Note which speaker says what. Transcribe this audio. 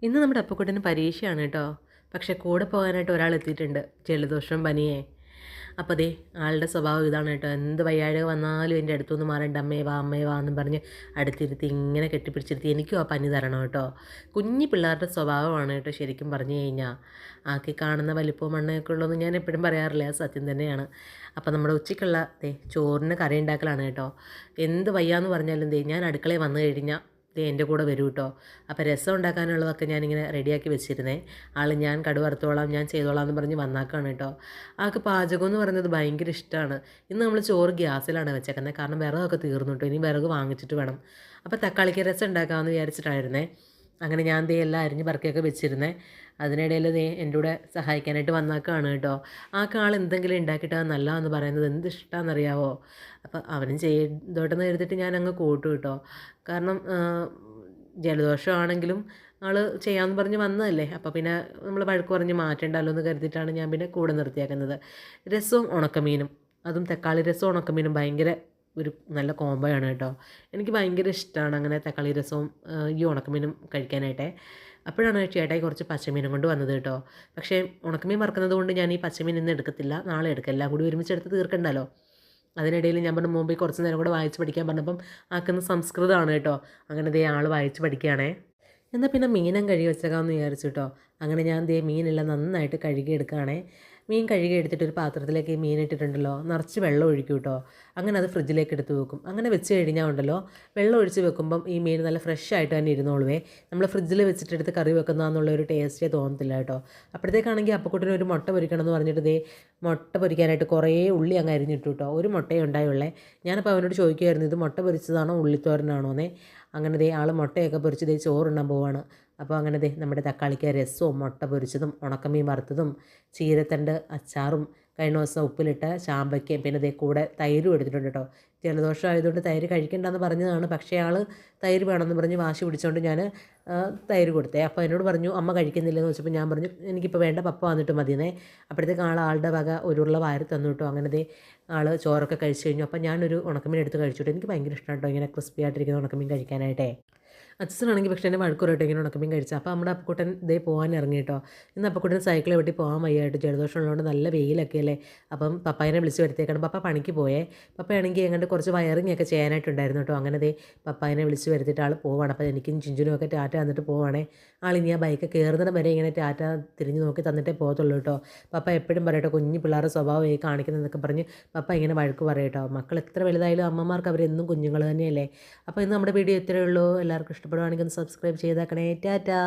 Speaker 1: ഇന്ന് നമ്മുടെ അപ്പക്കുട്ടന് പരീക്ഷയാണ് കേട്ടോ. പക്ഷേ കൂടെ പോകാനായിട്ട് ഒരാൾ എത്തിയിട്ടുണ്ട്. ജലദോഷം പനിയേ. അപ്പോൾ ദേ ആളുടെ സ്വഭാവം ഇതാണ് കേട്ടോ. എന്ത് വയ്യാഴിക വന്നാലും എൻ്റെ അടുത്തുനിന്ന് മാറേണ്ട, അമ്മേ വാ എന്നും പറഞ്ഞ് അടുത്തിരുത്തി ഇങ്ങനെ കെട്ടിപ്പിടിച്ചിരുത്തി എനിക്കും ആ പനി തരണം കേട്ടോ. കുഞ്ഞി പിള്ളേരുടെ സ്വഭാവമാണ് കേട്ടോ ശരിക്കും പറഞ്ഞു കഴിഞ്ഞാൽ. ആക്കി കാണുന്ന വലിപ്പവും മണ്ണൊക്കെ ഉള്ളതെന്ന് ഞാൻ എപ്പോഴും പറയാറില്ല, അത് സത്യം തന്നെയാണ്. അപ്പോൾ നമ്മുടെ ഉച്ചയ്ക്കുള്ള ചോറിന് കറി ഉണ്ടാക്കലാണ് കേട്ടോ. എന്ത് വയ്യാന്ന് പറഞ്ഞാലും ഞാൻ അടുക്കളയിൽ വന്നു കഴിഞ്ഞാൽ എൻ്റെ കൂടെ വരൂ കേട്ടോ. അപ്പോൾ രസം ഉണ്ടാക്കാനുള്ളതൊക്കെ ഞാനിങ്ങനെ റെഡിയാക്കി വെച്ചിരുന്നേ. ഞാൻ കടുവറുത്തോളാം, ഞാൻ ചെയ്തോളാം എന്ന് പറഞ്ഞ് വന്നാക്കാണ് കേട്ടോ. ആൾക്ക് പാചകം എന്ന് പറയുന്നത് ഭയങ്കര ഇഷ്ടമാണ്. ഇന്ന് നമ്മൾ ചോറ് ഗ്യാസിലാണ് വെച്ചേക്കുന്നത്, കാരണം വിറകൊക്കെ തീർന്നു കേട്ടോ. ഇനി വിറക് വാങ്ങിച്ചിട്ട് വേണം. അപ്പോൾ തക്കാളിക്ക് രസം ഉണ്ടാക്കാമെന്ന് വിചാരിച്ചിട്ടായിരുന്നേ. അങ്ങനെ ഞാൻ എല്ലാം അരിഞ്ഞ് പറക്കിയൊക്കെ വെച്ചിരുന്നേ. അതിനിടയിൽ എൻ്റെ കൂടെ സഹായിക്കാനായിട്ട് വന്നാക്കാണ് കേട്ടോ. ആ ആൾ എന്തെങ്കിലും ഉണ്ടാക്കിയിട്ട് അത് നല്ലതെന്ന് പറയുന്നത് എന്ത് ഇഷ്ടമാണെന്നറിയാവോ. അപ്പോൾ അവനും ചെയ്തോട്ടെന്ന് കരുതിയിട്ട് ഞാൻ അങ്ങ് കൂട്ടു കേട്ടോ. കാരണം ജലദോഷമാണെങ്കിലും ആൾ ചെയ്യാമെന്ന് പറഞ്ഞ് വന്നതല്ലേ, അപ്പോൾ പിന്നെ നമ്മൾ വഴക്ക് പറഞ്ഞ് മാറ്റേണ്ടല്ലോ എന്ന് കരുതിയിട്ടാണ് ഞാൻ പിന്നെ കൂടെ നിർത്തിയാക്കുന്നത്. രസവും ഉണക്കമീനും, അതും തക്കാളി രസവും ഉണക്കമീനും ഭയങ്കര ഒരു നല്ല കോംബോയാണ് കേട്ടോ. എനിക്ക് ഭയങ്കര ഇഷ്ടമാണ് അങ്ങനെ തക്കാളി രസവും ഈ ഉണക്കമീനും കഴിക്കാനായിട്ടേ. അപ്പോഴാണ് ചേട്ടായി കുറച്ച് പച്ചമീനും കൊണ്ട് വന്നത് കേട്ടോ. പക്ഷേ ഉണക്കമീൻ വറുക്കുന്നത് കൊണ്ട് ഞാൻ ഈ പച്ചമീൻ ഇന്ന് എടുക്കത്തില്ല, നാളെ എടുക്കാം. എല്ലാം കൂടി ഒരുമിച്ച് എടുത്ത് തീർക്കണ്ടല്ലോ. അതിനിടയിൽ ഞാൻ പറഞ്ഞു മുമ്പിൽ കുറച്ച് നേരം കൂടെ വായിച്ച് പഠിക്കാൻ പറഞ്ഞപ്പം ആക്കുന്ന സംസ്കൃതമാണ് കേട്ടോ. അങ്ങനെ ആൾ വായിച്ച് പഠിക്കുകയാണേ. എന്നാൽ പിന്നെ മീനും കഴുകി വെച്ചേക്കാമെന്ന് വിചാരിച്ചു കേട്ടോ. അങ്ങനെ ഞാൻ മീനെല്ലാം നന്നായിട്ട് കഴുകി എടുക്കുകയാണേ. മീൻ കഴുകി എടുത്തിട്ട് ഒരു പാത്രത്തിലേക്ക് ഈ മീൻ ഇട്ടിട്ടുണ്ടല്ലോ, നിറച്ച് വെള്ളം ഒഴിക്കും കേട്ടോ. അങ്ങനെ അത് ഫ്രിഡ്ജിലേക്ക് എടുത്ത് വെക്കും. അങ്ങനെ വെച്ച് കഴിഞ്ഞാൽ ഉണ്ടല്ലോ, വെള്ളം ഒഴിച്ച് വെക്കുമ്പം ഈ മീൻ നല്ല ഫ്രഷ് ആയിട്ട് തന്നെ ഇരുന്നോളുവേ. നമ്മൾ ഫ്രിഡ്ജിൽ വെച്ചിട്ടെടുത്ത് കറി വെക്കുന്നതെന്നുള്ളൊരു ടേസ്റ്റേ തോന്നത്തില്ല കേട്ടോ. അപ്പോഴത്തേക്കാണെങ്കിൽ അപ്പക്കുട്ടന് ഒരു മുട്ട പൊരിക്കണം എന്ന് പറഞ്ഞിട്ട് മുട്ട പൊരിക്കാനായിട്ട് കുറേ ഉള്ളി അങ്ങ് അരിഞ്ഞിട്ടു കേട്ടോ. ഒരു മുട്ടയേ ഉണ്ടായുള്ളേ. ഞാനപ്പോൾ അവനോട് ചോദിക്കുമായിരുന്നു, ഇത് മുട്ട പൊരിച്ചതാണോ ഉള്ളിത്തോരനാണോ എന്നേ. അങ്ങനെ ആൾ മുട്ടയൊക്കെ പൊരിച്ച് ചോറുണ്ണാൻ പോവാണ്. അപ്പോൾ അങ്ങനെ നമ്മുടെ തക്കാളിക്ക രസവും മുട്ട പൊരിച്ചതും ഉണക്കമീൻ വറുത്തതും ചീരത്തണ്ട് അച്ചാറും കഴിഞ്ഞ ദിവസം ഉപ്പിലിട്ട ചാമ്പയ്ക്കയും പിന്നെ കൂടെ തൈരും എടുത്തിട്ടുണ്ട് കേട്ടോ. ജലദോഷം ആയതുകൊണ്ട് തൈര് കഴിക്കണ്ടെന്ന് പറഞ്ഞതാണ്. പക്ഷേ ആൾ തൈര് വേണമെന്ന് പറഞ്ഞ് വാശി പിടിച്ചുകൊണ്ട് ഞാൻ തൈര് കൊടുത്തേ. അപ്പോൾ എന്നോട് പറഞ്ഞു അമ്മ കഴിക്കുന്നില്ലെന്ന് വെച്ചപ്പോൾ ഞാൻ പറഞ്ഞു എനിക്കിപ്പോൾ വേണ്ട, പപ്പ വന്നിട്ട് മതിയെന്നേ. അപ്പോഴത്തേക്ക് ആളുടെ വക ഒരു ഉരുള വാരി തന്നു കേട്ടോ. അങ്ങനെ ആൾ ചോറൊക്കെ കഴിച്ച് കഴിഞ്ഞു. അപ്പോൾ ഞാനൊരു ഉണക്കമീൻ എടുത്ത് കഴിച്ചു. എനിക്ക് ഭയങ്കര ഇഷ്ടമാണ് കേട്ടോ ഇങ്ങനെ ക്രിസ്പി ആയിട്ടിരിക്കുന്ന ഉണക്കമീൻ കഴിക്കാനായിട്ടേ. അച്ഛനാണെങ്കിൽ പക്ഷേ എന്നെ വഴക്കുറയിട്ട് ഇങ്ങനെ ഉണക്കമീൻ കഴിച്ചു. അപ്പോൾ നമ്മുടെ അപ്പക്കുട്ടൻ പോകാൻ ഇറങ്ങി കേട്ടോ. ഇന്ന് അപ്പക്കുട്ടൻ സൈക്കിൾ വെട്ടി പോകാൻ വയ്യായിട്ട്, ജലദോഷം ഉള്ളതുകൊണ്ട് നല്ല വെയിലൊക്കെ അല്ലേ. അപ്പം പപ്പായനെ വിളിച്ച് വരുത്തേക്കാണ്. പപ്പ പണിക്ക് പോയേ. പപ്പയാണെങ്കിൽ എങ്ങോട്ട് കുറച്ച് വയറിങ് ഒക്കെ ചെയ്യാനായിട്ടുണ്ടായിരുന്നു കേട്ടോ. അങ്ങനെ പപ്പായനെ വിളിച്ച് വരുത്തിയിട്ട് ആൾ പോവാണ്. അപ്പോൾ എനിക്കും ചിഞ്ചുനും ഒക്കെ ടാറ്റ തന്നിട്ട് പോവാണേ. ആളിനി ആ ബൈക്ക് കയറുന്നിടം വരെ ഇങ്ങനെ ടാറ്റ തിരിഞ്ഞ് നോക്കി തന്നിട്ടേ പോകത്തുള്ളൂ കേട്ടോ. പപ്പ എപ്പോഴും പറയട്ടോ കുഞ്ഞു പിള്ളേരുടെ സ്വഭാവം കാണിക്കുന്നതെന്നൊക്കെ പറഞ്ഞ് പപ്പ ഇങ്ങനെ വഴക്ക് പറയട്ടോ. മക്കൾ എത്ര വലുതായാലും അമ്മമാർക്ക് അവരെന്നും കുഞ്ഞുങ്ങൾ തന്നെയല്ലേ. അപ്പോൾ ഇന്ന് നമ്മുടെ വീഡിയോ ഇത്രയേ ഉള്ളൂ. എല്ലാവർക്കും ഇഷ്ടപ്പെടുവാണെങ്കിൽ ഒന്ന് സബ്സ്ക്രൈബ് ചെയ്തേക്കണേ. ടാറ്റാ.